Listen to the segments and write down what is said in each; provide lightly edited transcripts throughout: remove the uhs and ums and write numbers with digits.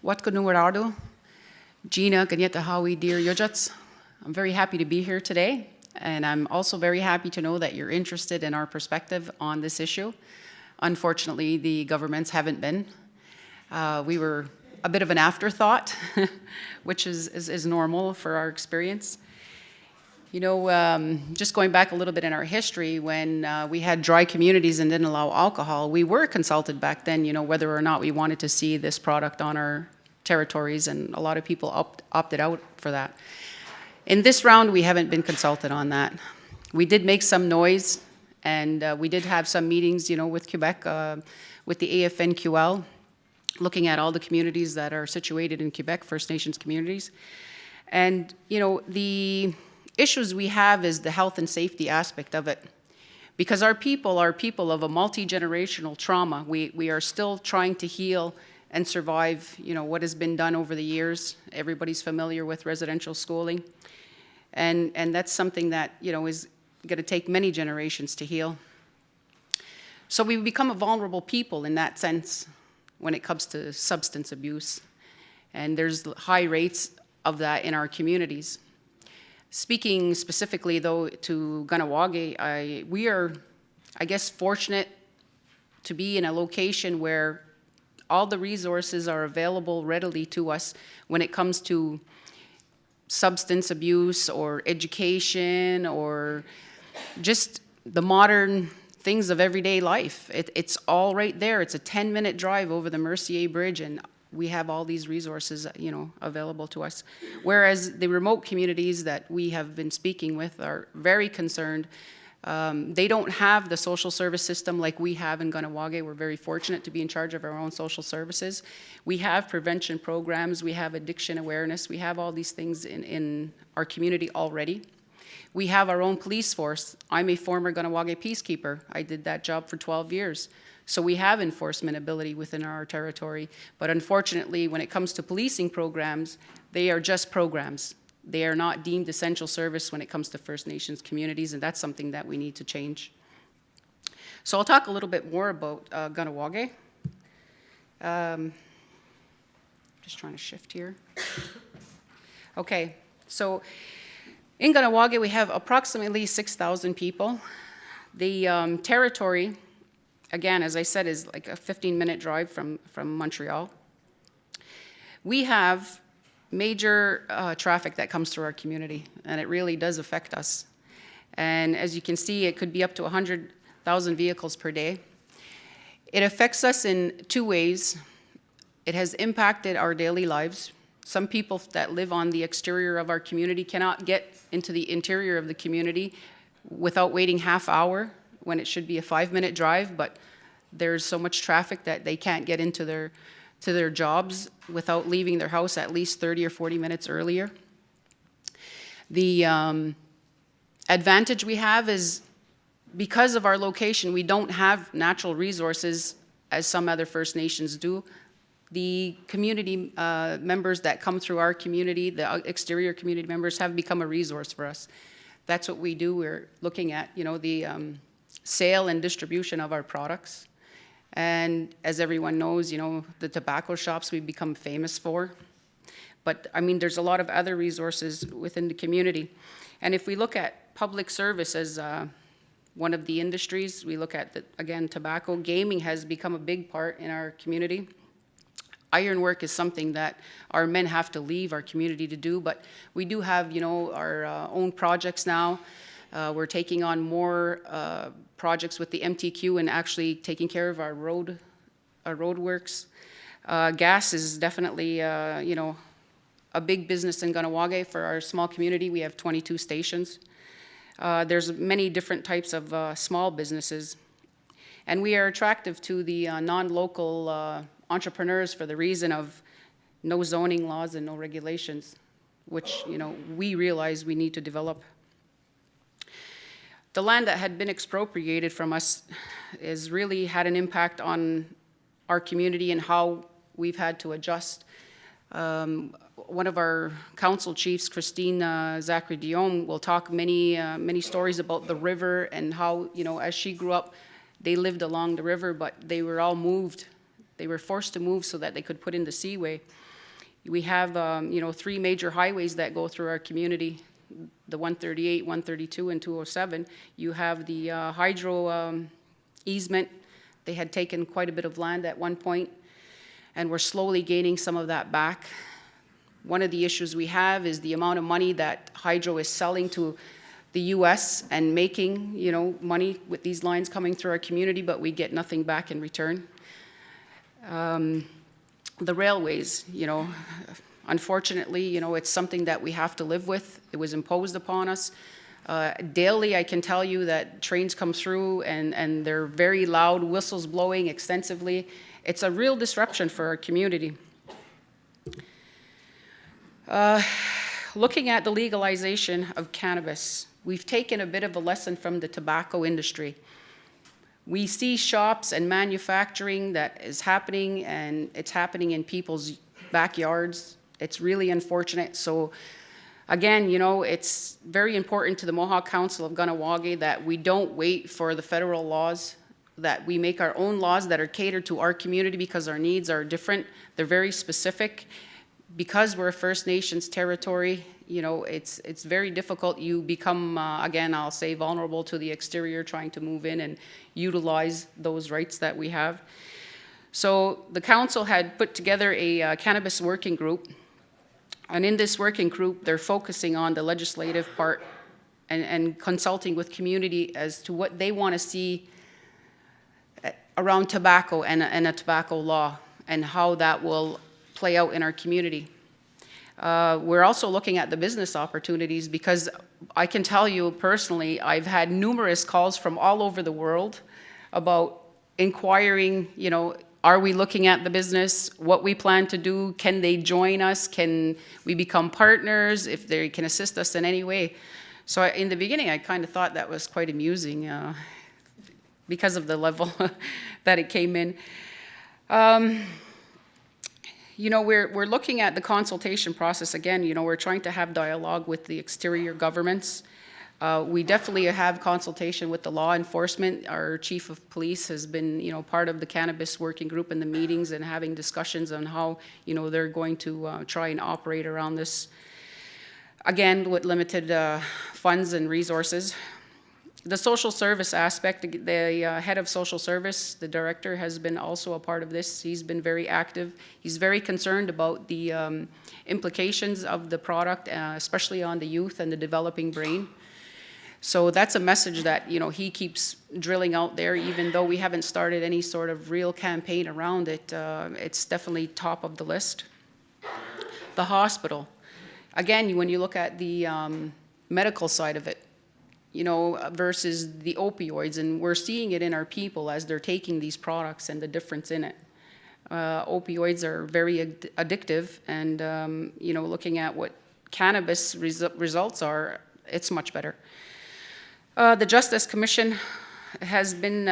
Wat Kahnawàke, Gina, Kahnawàke, dear Yojats. I'm very happy to be here today, and I'm also very happy to know that you're interested in our perspective on this issue. Unfortunately, the governments haven't been. We were a bit of an afterthought, which is normal for our experience. You know, just going back a little bit in our history, when we had dry communities and didn't allow alcohol, we were consulted back then, you know, whether or not we wanted to see this product on our territories, and a lot of people opted out for that. In this round, we haven't been consulted on that. We did make some noise, and we did have some meetings, you know, with Quebec, with the AFNQL, looking at all the communities that are situated in Quebec, First Nations communities. And, you know, the issues we have is the health and safety aspect of it. Because our people are people of a multi-generational trauma. We are still trying to heal and survive, you know, what has been done over the years. Everybody's familiar with residential schooling. And that's something that, you know, is going to take many generations to heal. So we become a vulnerable people in that sense when it comes to substance abuse. And there's high rates of that in our communities. Speaking specifically, though, to Kahnawàke, we are, I guess, fortunate to be in a location where all the resources are available readily to us when it comes to substance abuse or education or just the modern things of everyday life. It's all right there. It's a 10-minute drive over the Mercier Bridge, and we have all these resources, you know, available to us. Whereas the remote communities that we have been speaking with are very concerned. They don't have the social service system like we have in Kahnawàke. We're very fortunate to be in charge of our own social services. We have prevention programs. We have addiction awareness. We have all these things in our community already. We have our own police force. I'm a former Kahnawàke peacekeeper. I did that job for 12 years. So we have enforcement ability within our territory. But unfortunately, when it comes to policing programs, they are just programs. They are not deemed essential service when it comes to First Nations communities, and that's something that we need to change. So I'll talk a little bit more about Kahnawàke. Just trying to shift here. Okay, so in Kahnawàke, we have approximately 6,000 people. The territory, again, as I said, is like a 15-minute drive from Montreal. We have major traffic that comes through our community, and it really does affect us. And as you can see, it could be up to 100,000 vehicles per day. It affects us in two ways. It has impacted our daily lives. Some people that live on the exterior of our community cannot get into the interior of the community without waiting half hour when it should be a 5-minute drive, but there's so much traffic that they can't get into their jobs without leaving their house at least 30 or 40 minutes earlier. The advantage we have is because of our location, we don't have natural resources as some other First Nations do. The community members that come through our community, the exterior community members, have become a resource for us. That's what we do. We're looking at, you know, the sale and distribution of our products. And as everyone knows, you know, the tobacco shops we've become famous for. But I mean, there's a lot of other resources within the community. And if we look at public service as one of the industries, we look at, again, tobacco. Gaming has become a big part in our community. Ironwork is something that our men have to leave our community to do, but we do have, you know, our own projects now. We're taking on more projects with the MTQ and actually taking care of our roadworks. Gas is definitely, you know, a big business in Kahnawàke. For our small community, we have 22 stations. There's many different types of small businesses. And we are attractive to the non-local entrepreneurs for the reason of no zoning laws and no regulations, which, you know, we realize we need to develop. The land that had been expropriated from us has really had an impact on our community and how we've had to adjust. One of our council chiefs, Christine Zachary-Diome, will talk many stories about the river and how, you know, as she grew up, they lived along the river, but they were all moved. They were forced to move so that they could put in the seaway. We have, 3 major highways that go through our community, the 138, 132, and 207. You have the hydro easement. They had taken quite a bit of land at one point, and we're slowly gaining some of that back. One of the issues we have is the amount of money that hydro is selling to the U.S. and making, money with these lines coming through our community, but we get nothing back in return. The railways, unfortunately, it's something that we have to live with. It was imposed upon us. Daily, I can tell you that trains come through and they're very loud, whistles blowing extensively. It's a real disruption for our community. Looking at the legalization of cannabis, we've taken a bit of a lesson from the tobacco industry. We see shops and manufacturing that is happening, and it's happening in people's backyards. It's really unfortunate. So again, it's very important to the Mohawk Council of Kahnawàke that we don't wait for the federal laws, that we make our own laws that are catered to our community because our needs are different. They're very specific. Because we're a First Nations territory, it's very difficult. You become, again, I'll say, vulnerable to the exterior trying to move in and utilize those rights that we have. So the council had put together a cannabis working group, and in this working group, they're focusing on the legislative part and consulting with community as to what they want to see around tobacco and a tobacco law and how that will play out in our community. We're also looking at the business opportunities because I can tell you personally, I've had numerous calls from all over the world about inquiring, are we looking at the business, what we plan to do, can they join us, can we become partners, if they can assist us in any way. So in the beginning, I kind of thought that was quite amusing because of the level that it came in. We're looking at the consultation process again. We're trying to have dialogue with the exterior governments. We definitely have consultation with the law enforcement. Our chief of police has been, part of the cannabis working group in the meetings and having discussions on how, they're going to try and operate around this. Again, with limited funds and resources. The social service aspect, the head of social service, the director, has been also a part of this. He's been very active. He's very concerned about the implications of the product, especially on the youth and the developing brain. So that's a message that he keeps drilling out there, even though we haven't started any sort of real campaign around it. It's definitely top of the list. The hospital. Again, when you look at the medical side of it, versus the opioids, and we're seeing it in our people as they're taking these products and the difference in it. Opioids are very addictive, and looking at what cannabis results are, it's much better. The Justice Commission has been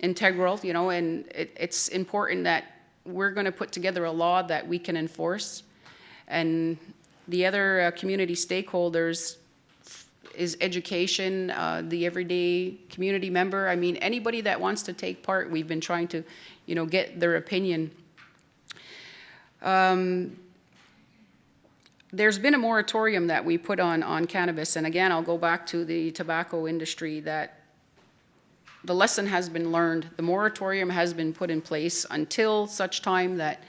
integral, and it's important that we're going to put together a law that we can enforce, and the other community stakeholders is education, the everyday community member. I mean, anybody that wants to take part, we've been trying to, get their opinion. There's been a moratorium that we put on cannabis, and again, I'll go back to the tobacco industry, that the lesson has been learned. The moratorium has been put in place until such time that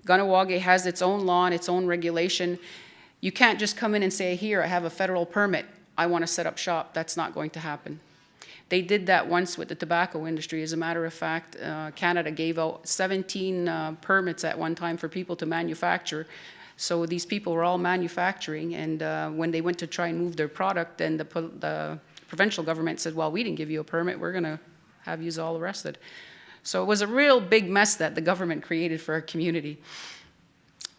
Kahnawàke has its own law and its own regulation. You can't just come in and say, here, I have a federal permit, I want to set up shop. That's not going to happen. They did that once with the tobacco industry. As a matter of fact, Canada gave out 17 permits at one time for people to manufacture. So these people were all manufacturing, and when they went to try and move their product, then the provincial government said, well, we didn't give you a permit, we're going to have you all arrested. So it was a real big mess that the government created for our community.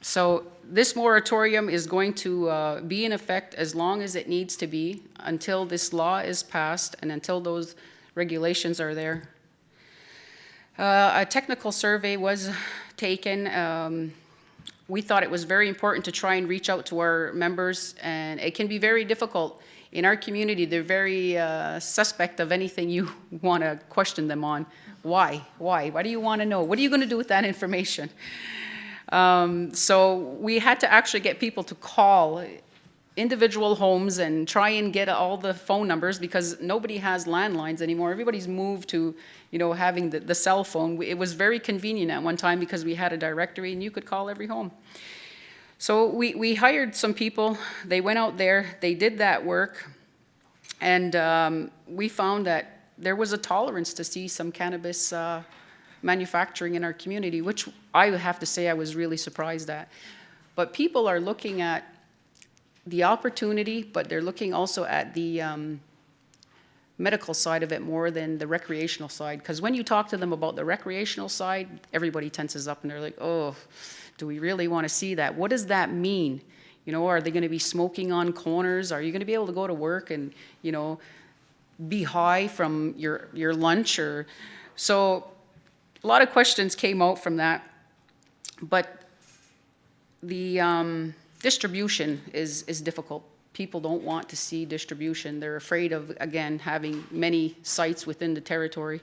So this moratorium is going to be in effect as long as it needs to be, until this law is passed and until those regulations are there. A technical survey was taken. We thought it was very important to try and reach out to our members, and it can be very difficult in our community, they're very suspect of anything you want to question them on. Why? Why? What do you want to know? What are you going to do with that information? So we had to actually get people to call individual homes and try and get all the phone numbers, because nobody has landlines anymore. Everybody's moved to, having the cell phone. It was very convenient at one time because we had a directory and you could call every home. So we hired some people. They went out there, they did that work, and we found that there was a tolerance to see some cannabis manufacturing in our community, which I have to say I was really surprised at. But people are looking at the opportunity, but they're looking also at the medical side of it more than the recreational side. Because when you talk to them about the recreational side, everybody tenses up and they're like, oh, do we really want to see that? What does that mean? Are they going to be smoking on corners? Are you going to be able to go to work and, be high from your lunch? So a lot of questions came out from that. But the distribution is difficult. People don't want to see distribution. They're afraid of, again, having many sites within the territory.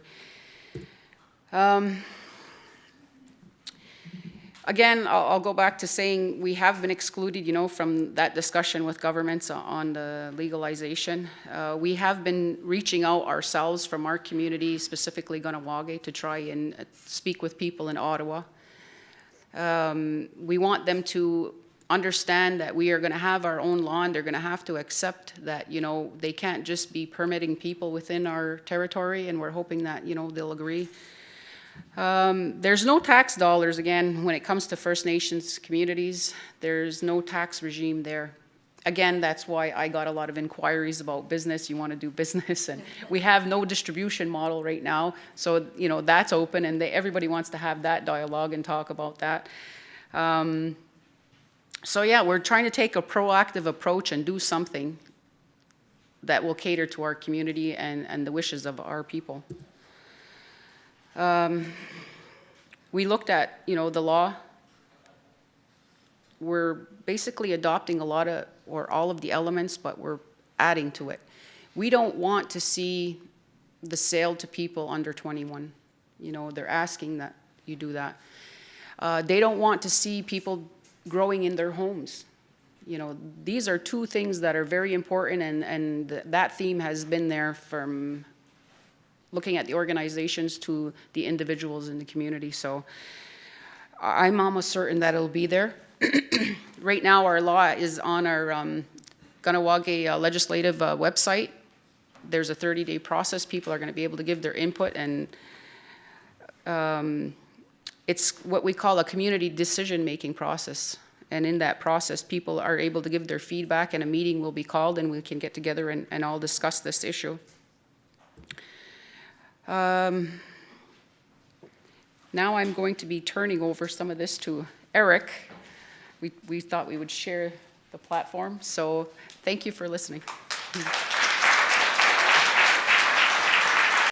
Again, I'll go back to saying we have been excluded, from that discussion with governments on the legalization. We have been reaching out ourselves from our community, specifically Kahnawàke, to try and speak with people in Ottawa. We want them to understand that we are going to have our own law, and they're going to have to accept that, they can't just be permitting people within our territory, and we're hoping that, they'll agree. There's no tax dollars, again, when it comes to First Nations communities. There's no tax regime there. Again, that's why I got a lot of inquiries about business. You want to do business, and we have no distribution model right now. So, that's open, and everybody wants to have that dialogue and talk about that. So yeah, we're trying to take a proactive approach and do something that will cater to our community and the wishes of our people. We looked at, the law. We're basically adopting a lot of, or all of the elements, but we're adding to it. We don't want to see the sale to people under 21. They're asking that you do that. They don't want to see people growing in their homes. These are two things that are very important, and that theme has been there from looking at the organizations to the individuals in the community. So I'm almost certain that it'll be there. Right now, our law is on our Kahnawàke legislative website. There's a 30-day process. People are going to be able to give their input, and it's what we call a community decision-making process. And in that process, people are able to give their feedback, and a meeting will be called, and we can get together and all discuss this issue. Now I'm going to be turning over some of this to Eric. We thought we would share the platform, so thank you for listening.